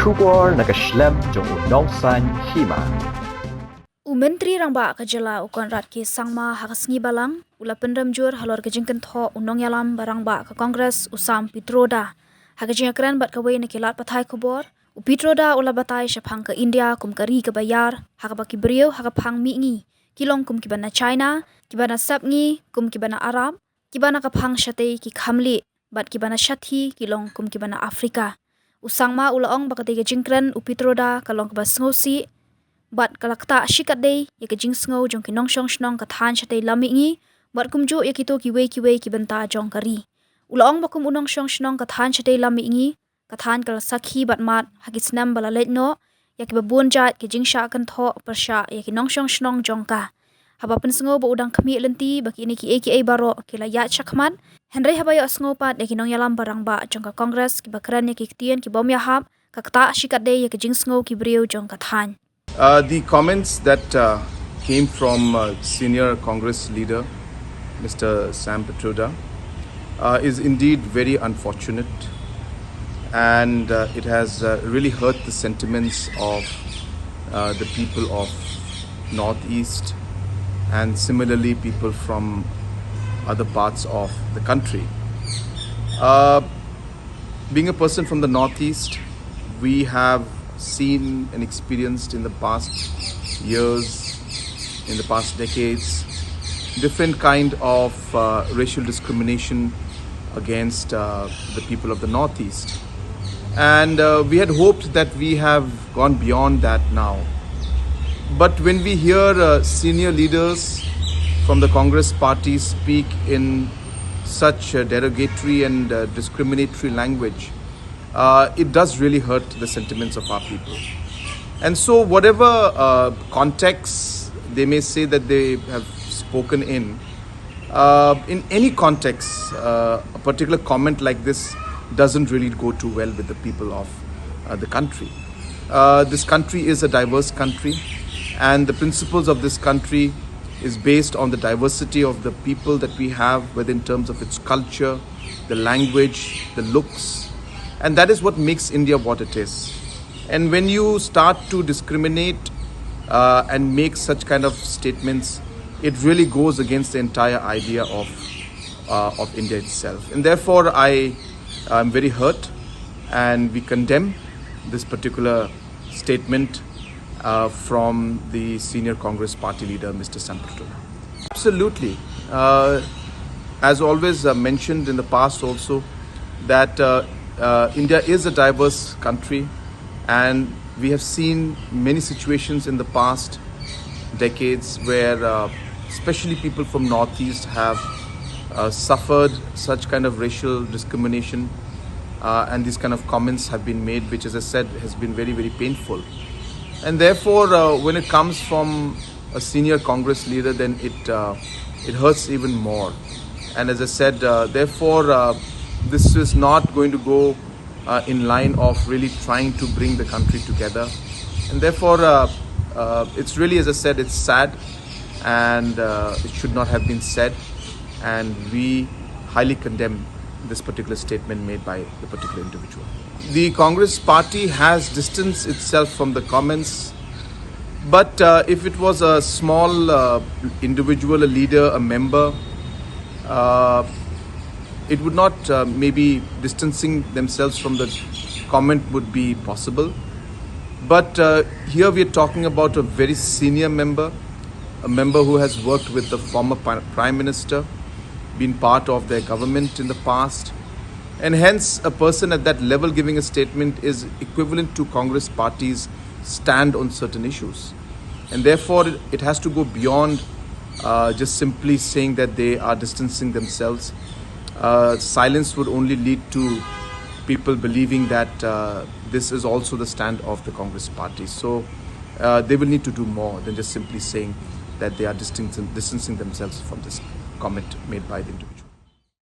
Shubor nakaslem jong unongsan Hima. Myntri Rangbah kajala ukon rat ki sangma hakasngi balang ula Pynrem jur Halor ke Jingkynthoh Nongïalam Rangbah ke Kongres usam Pitroda hakajing keren bat kawai nakilat pathai kubor Pitroda ula batai shapang ke India kum kari ke bayar hakabaki beriau hakapang mingi kilong kum kibana China kibana sapngi kum kibana Arab kibana kapang shate ki khamli bat kibana shathi kilong kum kibana Afrika usangma ula ong bakati ke jingkren Pitroda kalong ke basngosi bat kalakta shikat day ya ke jingsngo jong kinong shong shnong kathan shatay lami ngi bat kumjo ya kito kiwe ki benta jong kari ulaong bakum unong shong shnong kathan shatay lami ngi kathan kal sakhi bat mat hakisnam bala letno ya ke babun jat ke jingsha kan tho persha ya kinong shong shnong jong ka haba pensngo bo udang khmi lenti baki ni ki aka baro kila ya chakman henry haba ya sngo pat ya kinong yalam Rangbah jong ka kongres ki bakran ya ki tien ki bom ya hab kakta shikat day ya ke jingsngo ki brio jong kathan. The comments that came from senior Congress leader, Mr. Sam Pitroda, is indeed very unfortunate, and it has really hurt the sentiments of the people of Northeast and similarly people from other parts of the country. Being a person from the Northeast, we have seen and experienced in the past years, in the past decades, different kind of racial discrimination against the people of the Northeast. And we had hoped that we have gone beyond that now. But when we hear senior leaders from the Congress party speak in such derogatory and discriminatory language, it does really hurt the sentiments of our people. And so whatever context they may say that they have spoken in any context, a particular comment like this doesn't really go too well with the people of the country. This country is a diverse country, and the principles of this country is based on the diversity of the people that we have, whether in terms of its culture, the language, the looks, and that is what makes India what it is. And when you start to discriminate and make such kind of statements, it really goes against the entire idea of India itself. And therefore, I am very hurt, and we condemn this particular statement from the senior Congress party leader, Mr. Sam Pitroda. Absolutely. As always mentioned in the past also, that India is a diverse country, and we have seen many situations in the past decades where especially people from Northeast have suffered such kind of racial discrimination, and these kind of comments have been made, which, as I said, has been very, very painful. And therefore, when it comes from a senior Congress leader, then it hurts even more. And as I said, therefore, this is not going to go in line of really trying to bring the country together. And therefore, it's really, as I said, it's sad, and it should not have been said. And we highly condemn this particular statement made by the particular individual. The Congress party has distanced itself from the comments, but if it was a small individual, a leader, a member, it would not maybe distancing themselves from the comment would be possible. But here we are talking about a very senior member, a member who has worked with the former Prime Minister, been part of their government in the past, and hence a person at that level giving a statement is equivalent to Congress party's stand on certain issues. And therefore it has to go beyond just simply saying that they are distancing themselves. Silence would only lead to people believing that this is also the stand of the Congress party. So they will need to do more than just simply saying that they are distancing themselves from this comment made by the individual.